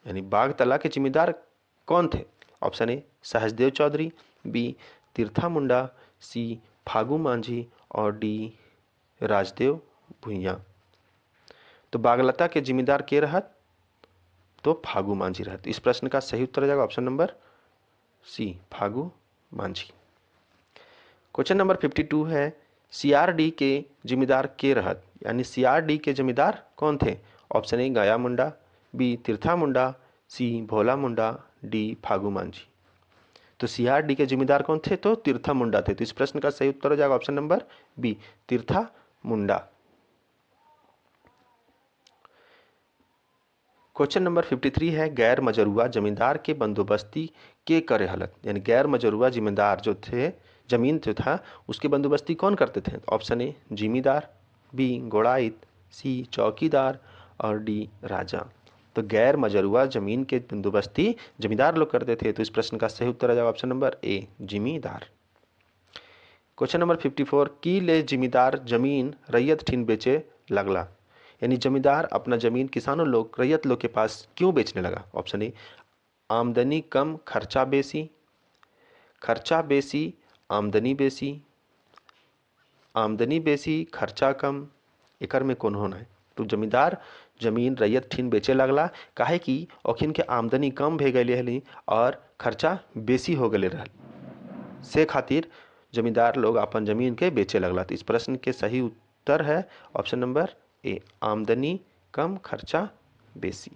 यानी बाघतला के जिम्मेदार कौन थे। Option A Sahjdev Chaudhary, B Tirtha Munda, C Phagu Manjhi और डी राजदेव भुइयां। तो बागलता के जिम्मेदार के रहत, तो फागू मांझी रहत। इस प्रश्न का सही उत्तर हो जाएगा option number C Phagu Manjhi. Question number 52 है सीआरडी के जिम्मेदार के रहत, यानी सीआरडी के जिम्मेदार कौन थे? ऑप्शन ए गया मुंडा, बी तीर्था मुंडा, सी भोला मुंडा, डी फागू मांझी। तो सीआरडी के जिम्मेदार कौन थे? तो तीर्था मुंडा थे। तो इस प्रश्न का सही उत्तर हो जाएगा ऑप्शन नंबर बी, तीर्था मुंडा। क्वेश्चन नंबर 53 है गैर मजरूआ जमींदार के बंदोबस्ती के करे हलत, यानी गैर मजरूआ जिम्मेदार जो थे, जमीन जो था उसकी बंदोबस्ती कौन करते थे? ऑप्शन ए जिमीदार, बी गोड़ाइत, सी चौकीदार और डी राजा। तो गैर मजरूआ जमीन के बंदोबस्ती जमींदार लोग करते थे। तो इस प्रश्न का सही उत्तर आ जाएगा ऑप्शन नंबर ए, जिमीदार। क्वेश्चन नंबर 54 की ले जिमीदार जमीन रैयत ठीन बेचे लगला, यानी जमींदार अपना जमीन किसानों लोग, रैयत लोग के पास क्यों बेचने लगा? ऑप्शन ए आमदनी कम खर्चा बेसी, खर्चा बेसी आमदनी बेसी, आमदनी बेसी खर्चा कम, एकर में कौन होना है? तो जमींदार जमीन रैयत ठीन बेचे लगला काहे कि ओखिन के आमदनी कम भे गए हली और खर्चा बेसी हो गए रहल, से खातिर जमींदार लोग अपन जमीन के बेचे लगला। तो इस प्रश्न के सही उत्तर है ऑप्शन नंबर ए, आमदनी कम खर्चा बेसी।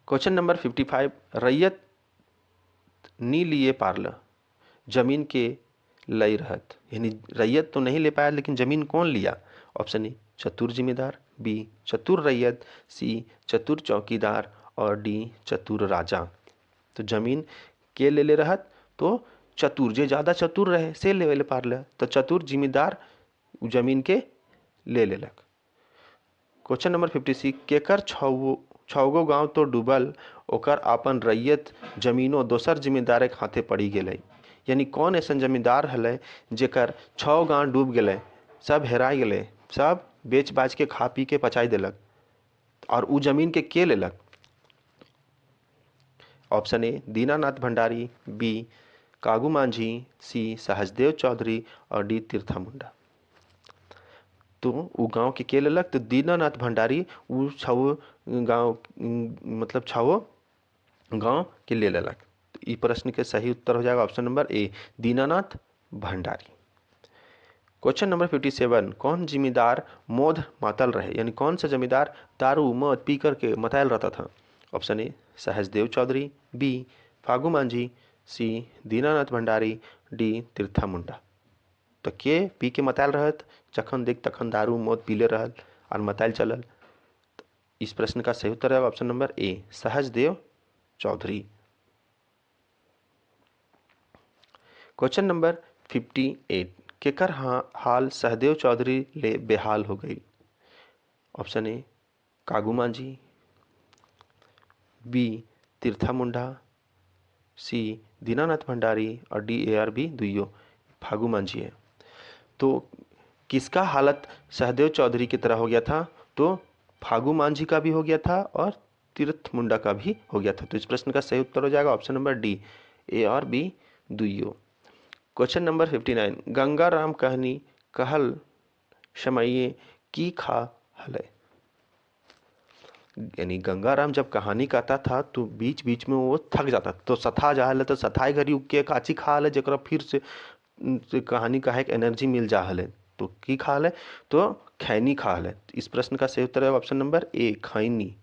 क्वेश्चन नंबर 55 रैयत नी लिए पारल जमीन के लई रहत, यानी रैयत तो नहीं ले पाया लेकिन जमीन कौन लिया? ऑप्शन ए चतुर जिम्मेदार, बी चतुर रैयत, सी चतुर चौकीदार और डी चतुर राजा। तो जमीन के ले रहत? तो चतुर, जे ज़्यादा चतुर रहे से ले पारल, तो चतुर जिम्मेदार जमीन के ले लेलक। क्वेश्चन नंबर 56 केकर छगो गांव तो डूबल ओकर आपन रैयत जमीनो दोसर जिम्मेदार के हाथे पड़ी गए, यानी कौन ऐसा जमींदार हल जेकर 6 गांव डूब गए, सब हेरा गए, सब बेच बाच के खा पी के पचाई दिलक और उ जमीन के लेलक? Option A Dinanath Bhandari, B Kagu Manjhi, C Sahjdev Chaudhary और डी तीर्था मुंडा। तो उ गांव के लेलक? तो दीनानाथ भंडारी उ छो गांव, मतलब छो गांव के ले लेलक। तो इस प्रश्न के सही उत्तर हो जाएगा option number A, Dinanath Bhandari. Question number 57 कौन जिम्मेदार मोद मातल रहे, यानी कौन सा जमींदार दारू मद पी करके मतायल रहता था? Option A Sahjdev Chaudhary, B Phagu Manjhi, C Dinanath Bhandari, D Tirtha Munda. तो के पी के मतायल रहत, जखन देख तखन दारू मद पीले रहल और मतायल चलल। तो इस प्रश्न का सही उत्तर है option number A, Sahjdev Chaudhary. Question number 58 केकर हाल सहदेव चौधरी ले बेहाल हो गई? Option A Kagu Manjhi, B Tirtha Munda, C Dinanath Bhandari और डी ए आर बी दुइयो फागू मांझी है। तो किसका हालत सहदेव चौधरी की तरह हो गया था? तो फागू मांझी का भी हो गया था और तीर्थ मुंडा का भी हो गया था। तो इस प्रश्न का सही उत्तर हो जाएगा ऑप्शन नंबर डी, ए और बी दुइयो। क्वेश्चन नंबर 59 गंगा राम कहनी कहल शमैये की खा हले, यानी गंगाराम जब कहानी कहता था तो बीच बीच में वो थक जाता, तो सथा जा हले, तो सथाई घड़ी उके काची खा हले जरा फिर से कहानी का एक एनर्जी मिल जा हले, तो की खा हले? तो खैनी खा हले। इस प्रश्न का सही उत्तर है ऑप्शन नंबर ए, खैनी।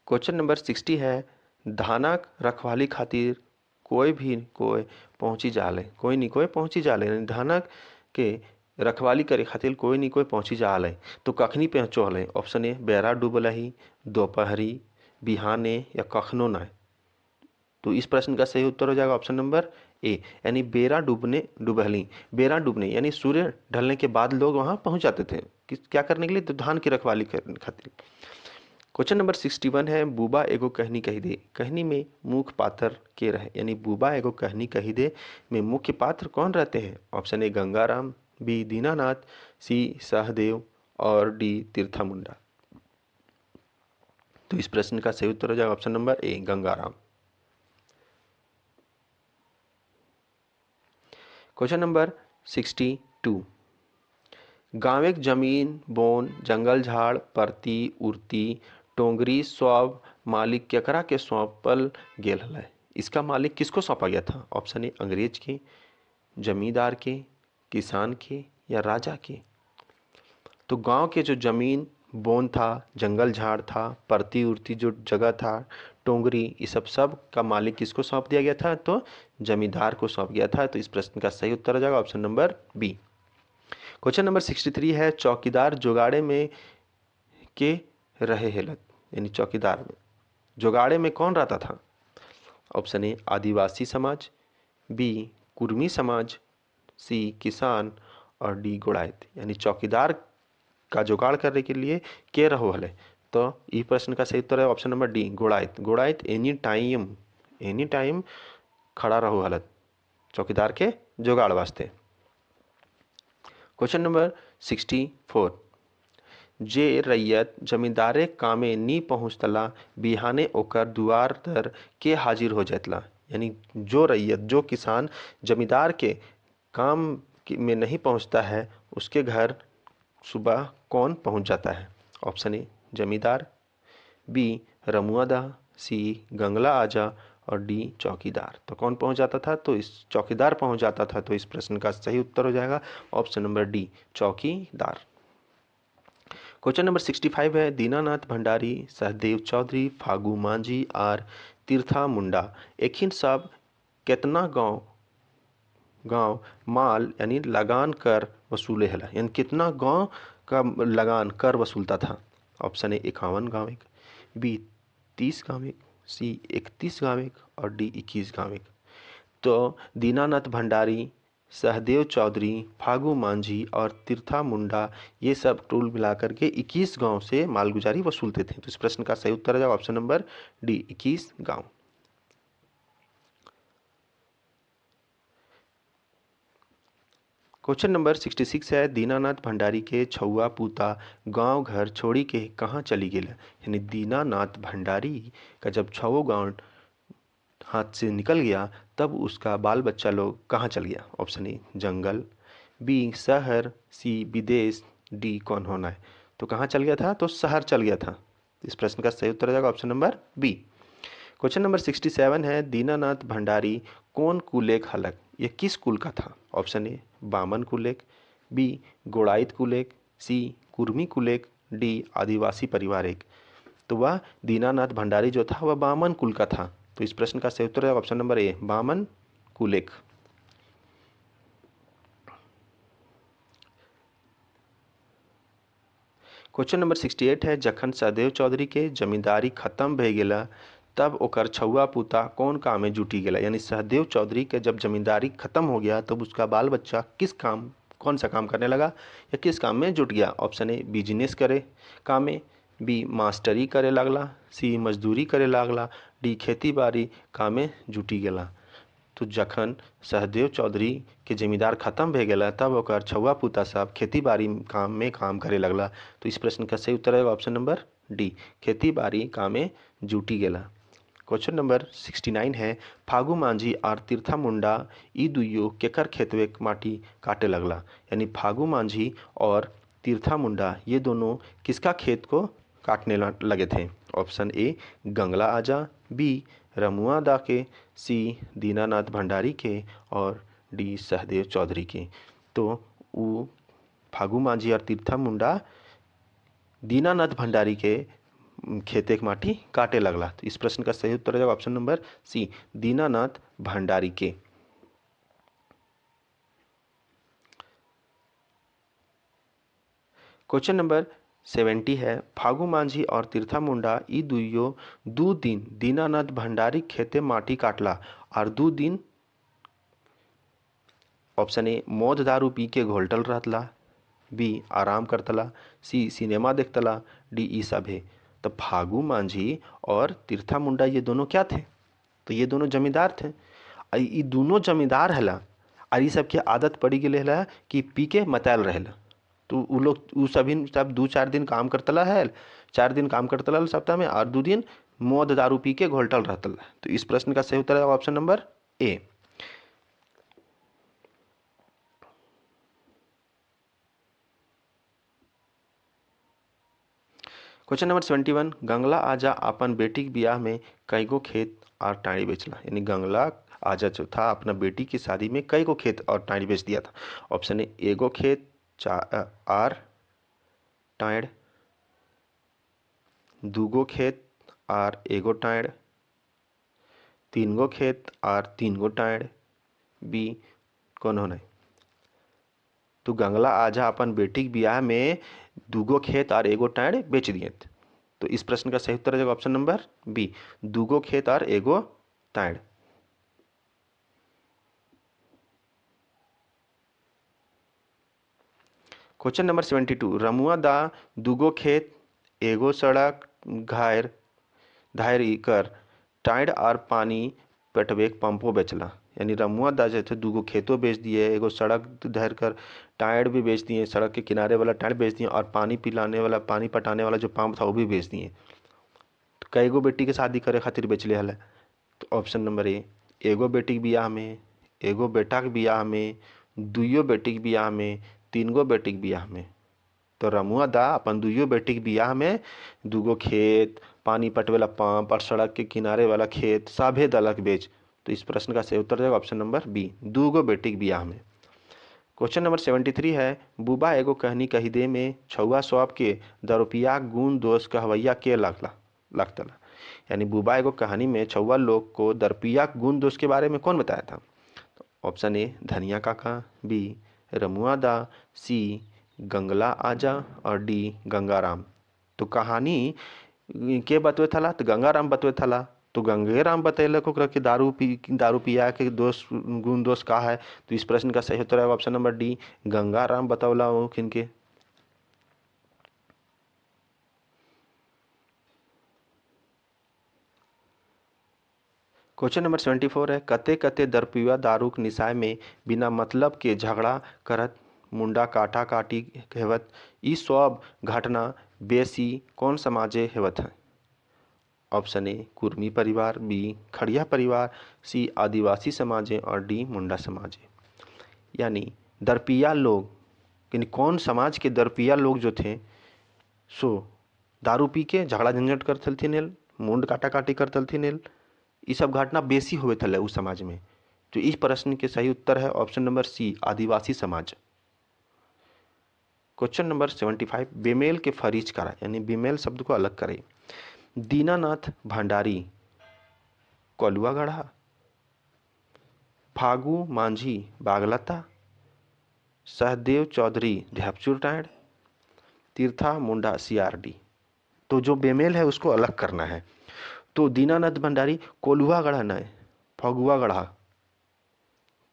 क्वेश्चन नंबर 60 है धानक रखवाली खातिर कोई भी कोई पहुंची जाले, कोई नहीं कोई पहुंची जाले, यानी धानक के रखवाली करे खातिर कोई नहीं कोई पहुंची जाले। तो कखनी पहुँचो हले? ऑप्शन ए बेरा डूबलही, दोपहरी, बिहाने या कखनो ना। तो इस प्रश्न का सही उत्तर हो जाएगा ऑप्शन नंबर ए, यानी बेरा डूबहली। बेरा डूबने यानी सूर्य ढलने के बाद लोग वहां पहुंच जाते थे, क्या करने के लिए? तो धान की रखवाली करने खातिर। क्वेश्चन नंबर 61 है बूबा एगो कहनी कही दे, कहनी में मुख्य पात्र के रहे, यानी बूबा एगो कहनी कही दे में मुख्य पात्र कौन रहते हैं? Option A Gangaram, B Dinanath, C Sahdev और डी तीर्था मुंडा। तो इस प्रश्न का सही उत्तर हो जाएगा ऑप्शन नंबर ए, गंगाराम। क्वेश्चन नंबर 62, गांवेक जमीन बोन जंगल झाड़ परती उड़ती टोंगरी सौंप मालिक केकरा के सौंपल गेल हलै। इसका मालिक किसको सौंपा गया था? ऑप्शन ए अंग्रेज के, जमींदार के, किसान के या राजा के। तो गांव के जो जमीन बोन था, जंगल झाड़ था, परती उड़ती जो जगह था, टोंगरी, ये सब का मालिक किसको सौंप दिया गया था? तो जमींदार को सौंप गया था। तो इस प्रश्न का सही उत्तर हो जाएगा option number B. Question number 63 है, चौकीदार जोगाड़े में के रहे हेलत, यानी चौकीदार में जोगाड़े में कौन रहता था? ऑप्शन ए आदिवासी समाज, बी कुर्मी समाज, सी किसान और डी गोड़ाइत। यानी चौकीदार का जुगाड़ करने के लिए के रहो हले। तो ई प्रश्न का सही उत्तर है ऑप्शन नंबर डी गोड़ाइत। गोड़ाइत एनी टाइम खड़ा रहो हलत चौकीदार के जुगाड़ वास्ते। क्वेश्चन नंबर 64, जे रैयत जमींदारे कामे नी पहुँचतला बिहाने ओकर दुआर तर के हाजिर हो जातला। यानी जो रैयत, जो किसान जमींदार के काम में नहीं पहुँचता है, उसके घर सुबह कौन पहुँच जाता है? ऑप्शन ए जमींदार, बी रमुआदा, सी गंगला आजा और डी चौकीदार। तो कौन पहुंच जाता था? तो इस चौकीदार पहुंच जाता था। तो इस प्रश्न का सही उत्तर हो जाएगा ऑप्शन नंबर डी चौकीदार। क्वेश्चन नंबर 65 है, दीनानाथ भंडारी, सहदेव चौधरी, फागू मांझी और तीर्था मुंडा एक सब कितना गांव माल यानी लगान कर वसूले हला। यानी कितना गांव का लगान कर वसूलता था? ऑप्शन ए 51 गांव एक, बी 30 गांव एक, सी 31 गांव एक और डी 21 गांव एक। तो दीनानाथ भंडारी, सहदेव चौधरी, फागू मांझी और तीर्था मुंडा ये सब टोल मिलाकर के 21 गांव से मालगुजारी वसूलते थे। तो इस प्रश्न का सही उत्तर है ऑप्शन नंबर डी 21 गांव। क्वेश्चन नंबर 66 है, दीनानाथ भंडारी के छुआ पूता गांव घर छोड़ी के कहाँ चली गई? यानी दीनानाथ भंडारी का जब छो गांव हाथ से निकल गया तब उसका बाल बच्चा लोग कहाँ चल गया? ऑप्शन ए जंगल, बी शहर, सी विदेश, डी कौन होना है? तो कहाँ चल गया था? तो शहर चल गया था। इस प्रश्न का सही उत्तर हो जाएगा option number B. Question number 67 है, दीनानाथ भंडारी कौन कुलेक हलक? ये किस कुल का था? ऑप्शन ए बामन कुलेक, बी गोड़ाइत कुलेक, सी कुर्मी कुलेक, डी आदिवासी परिवार एक। तो वह दीनानाथ भंडारी जो था वह बामन कुल का था। तो इस प्रश्न का सही उत्तर है ऑप्शन नंबर ए बामन कुलेक। क्वेश्चन नंबर 68 है, जखन सहदेव चौधरी के जमींदारी खत्म भे गेला तब ओकर छुआ पूता कौन काम में जुटी गेला? यानी सहदेव चौधरी के जब जमींदारी खत्म हो गया तब उसका बाल बच्चा कौन सा काम करने लगा या किस काम में जुट गया? ऑप्शन ए बिजनेस करे काम में, बी मास्टरी करे लगला, सी मजदूरी करे लगला, डी खेती बाड़ी काम में जुटी गेला। तो जखन सहदेव चौधरी के जमींदार खत्म भे गेला तब ओकर छुआ पूता सब खेती बाड़ी काम करे लगला। तो इस प्रश्न का सही उत्तर है ऑप्शन नंबर डी खेती बाड़ी काम में जुटी गेला। क्वेश्चन नंबर 69 है, फागू मांझी और तीर्था मुंडा ई दुइयो केकर खेतवे माटी काटे लगला? यानी फागू मांझी और तीर्था मुंडा ये दोनों किसका खेत को काटने लगे थे? ऑप्शन ए गंगला आजा, बी रमुआ दा के, सी दीनानाथ भंडारी के और डी सहदेव चौधरी के। तो वो फागू मांझी और तीर्था मुंडा दीनानाथ भंडारी के खेते के माटी काटे लगला। तो इस प्रश्न का सही उत्तर है option number C Dinanath Bhandari के। क्वेश्चन नंबर 70 है, फागू मांझी और तीर्था मुंडा ई दुइयो दू दिन दीनानाथ भंडारी खेते माटी काटला और 2 दिन ऑप्शन ए मौत दारू पी के घोलटल रहतला, बी आराम करतला, सी सिनेमा देखतला, डी ई सब है। तो फागू मांझी और तीर्था मुंडा ये दोनों क्या थे? तो ये दोनों जमींदार थे। ये दोनों जमींदार हला और ये सबके आदत पड़ी गई हला कि पी के मतैल रहेला। तो उ लोग उ सभी सब 2-4 दिन काम करतला है, 4 दिन काम करतला सप्ताह में और 2 दिन मौत दारू पी के घोलटल रहतला। तो इस प्रश्न का सही उत्तर है option number A. Question number 71, गंगला आजा अपन बेटी के ब्याह में कईगो खेत और टाड़ी बेचला। यानी गंगला आजा जो था अपना बेटी की शादी में कईगो खेत और टाड़ी बेच दिया था। ऑप्शन ए एगो खेत आर टाड़, दूगो खेत आर एगो टाड़, तीनगो खेत आर तीनगो टाड़, बी कौन होना है। तो गंगला आजा अपन बेटी के ब्याह में दूगो खेत और एगो टाड़ बेच दिए थे। तो इस प्रश्न का सही उत्तर है ऑप्शन नंबर बी, दूगो खेत और एगो टाड़। क्वेश्चन नंबर 72, रमुआ दा दूगो खेत एगो सड़क घायर धायरी कर टाइड और पानी पटवे पंपो बेचला। यानी रमुआ दा जो थे दूगो खेतों बेच दिए, एगो सड़क धैर कर टायर भी बेच दिए, सड़क के किनारे वाला टायर बेच दिए और पानी पिलाने वाला पानी पटाने वाला जो पंप था वो भी बेच दिए। तो कईगो बेटी के शादी करे खातिर बेचले हल। तो ऑप्शन नंबर ए एगो बेटी के बियाह में, एगो बेटा के बियाह में, दुइयो बेटी के बियाह में, तीनगो बेटी के बियाह में। तो रमुआ दा अपन दुइयो बेटी के बियाह में दूगो खेत, पानी पटवेला पंप और सड़क के किनारे वाला खेत सभे दलक बेच। तो इस प्रश्न का सही उत्तर जाएगा ऑप्शन नंबर बी, दूगो बेटी के बियाह में। क्वेश्चन नंबर 73 है, बुबा एगो कहनी कही दे में छुआ सौंप के दरुपिया गुण दोष कहवैया के लगतला। यानी बुबा एगो कहानी में छुआ लोग को दरपिया गुण दोष के बारे में कौन बताया था। तो ऑप्शन ए धनिया काका, बी रमुआ दा, सी गंगला आजा और डी गंगाराम। तो कहानी के बतवे थला तो गंगाराम बतवे थला। तो गंगेराम बतैलक ओकरा के दारू पिया के दोष गुण दोष का है। तो इस प्रश्न का सही उत्तर है ऑप्शन नंबर डी, गंगाराम बतौला ओखिन के। क्वेश्चन नंबर 74 है, कते कते दरपिया दारूक निशाय में बिना मतलब के झगड़ा करत मुंडा काटा काटी हेवत। ई सब घटना बेसी कौन समाजे हेवत है। ऑप्शन ए कुर्मी परिवार, बी खड़िया परिवार, सी आदिवासी समाजे और डी मुंडा समाजे। यानी दरपिया लोग, यानी कौन समाज के दरपिया लोग जो थे सो दारू पी के झगड़ा झंझट करथलथिन, मुंड काटा काटी करथलथिन। ये सब घटना बेसी हुए थे उस समाज में। तो इस प्रश्न के सही उत्तर है ऑप्शन नंबर सी, आदिवासी समाज। क्वेश्चन नंबर 75, बेमेल के फरीज करा। यानी बेमेल शब्द को अलग करें। दीनानाथ भंडारी कलुआ गढ़ा, फागू मांझी बागलता, सहदेव चौधरी ढैपचुर टाँड़, तीर्था मुंडा सीआरडी। तो जो बेमेल है उसको अलग करना है। तो दीनानाथ भंडारी कोलुआ गढ़ा न फगुआ गढ़ा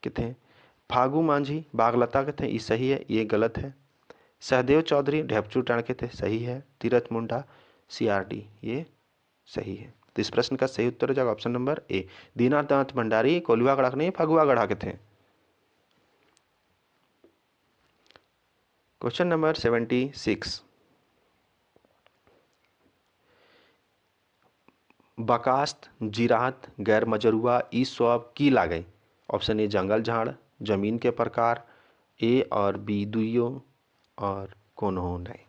कहते, फागू मांझी बागलता कहते ये सही है, ये गलत है। सहदेव चौधरी ढैपचुर टाँड़ कहते सही है। तीरथ मुंडा सीआरडी ये सही है। तो इस प्रश्न का सही उत्तर हो जाएगा option number A, Dinanath Bhandari कोलुआ गढ़ा नहीं फगुआ गढ़ा कहते हैं। क्वेश्चन नंबर 76, बकास्त जीरात गैर मजरुआ ई सब की लागे। ऑप्शन ए जंगल झाड़, जमीन के प्रकार, ए और बी दुइयो और कौन हो नहीं।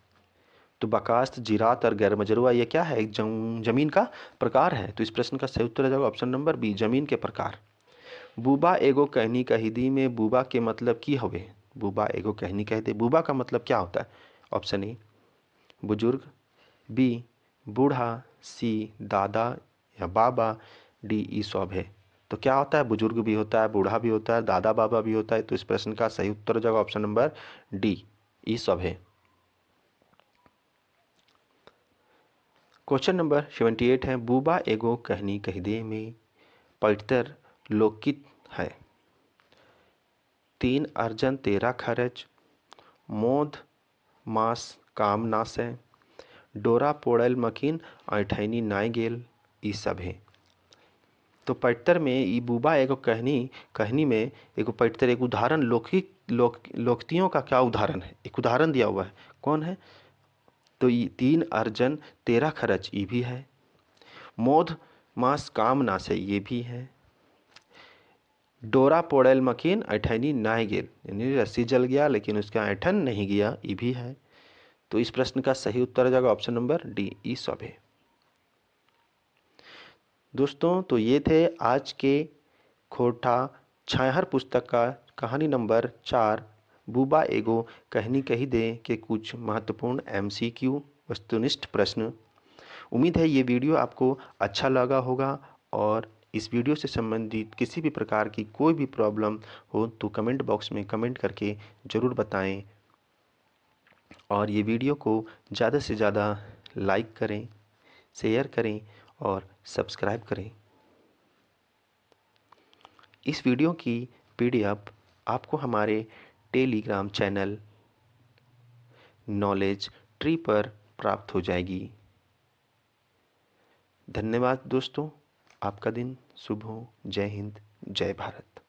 तो बकास्त जीरात और गैर मजरुआ ये क्या है, एक जमीन का प्रकार है। तो इस प्रश्न का सही उत्तर हो जाएगा ऑप्शन नंबर बी, जमीन के प्रकार। बुबा एगो कहनी कही दी में बुबा के मतलब की हवे। बुबा एगो कहनी कह दे, बुबा का मतलब क्या होता है। ऑप्शन ए बुजुर्ग, बी बूढ़ा, सी दादा या बाबा, डी ई सब है। तो क्या होता है, बुजुर्ग भी होता है, बूढ़ा भी होता है, दादा बाबा भी होता है। तो इस प्रश्न का सही उत्तर हो जाएगा ऑप्शन नंबर डी, ई सब है। क्वेश्चन नंबर 78 है, बुबा एगो कहनी कही दे में पवित्र लोकित है। 3 अर्जन 13 खरच, मोद मास काम नासे, डोरा पोड़ल मकीन ऐठैनी नाय गेल, ई सब है। तो पैटर में ई बुबा एगो कहनी में एगो पैटर एक उदाहरण लोकतियों का क्या उदाहरण है, एक उदाहरण दिया हुआ है। कौन है, तो ये 3 अर्जन 13 खरच ये भी है, मोद मास काम नासे ये भी है, डोरा पोड़ल मकीन ऐठनी नाय गेल, यानी रस्सी जल गया लेकिन उसका ऐठन नहीं गया ये भी है। तो इस प्रश्न का सही उत्तर आ जाएगा ऑप्शन नंबर डी, ई सब है। दोस्तों तो ये थे आज के खोटा छायाहर पुस्तक का कहानी नंबर 4 बूबा एगो कहनी कही दे के कुछ महत्वपूर्ण MCQ वस्तुनिष्ठ प्रश्न। उम्मीद है ये वीडियो आपको अच्छा लगा होगा, और इस वीडियो से संबंधित किसी भी प्रकार की कोई भी प्रॉब्लम हो तो कमेंट बॉक्स में कमेंट करके ज़रूर बताएं, और ये वीडियो को ज़्यादा से ज़्यादा लाइक करें, शेयर करें और सब्सक्राइब करें। इस वीडियो की PDF आपको हमारे टेलीग्राम चैनल नॉलेज ट्री पर प्राप्त हो जाएगी। धन्यवाद दोस्तों, आपका दिन शुभ हो। जय हिंद, जय भारत।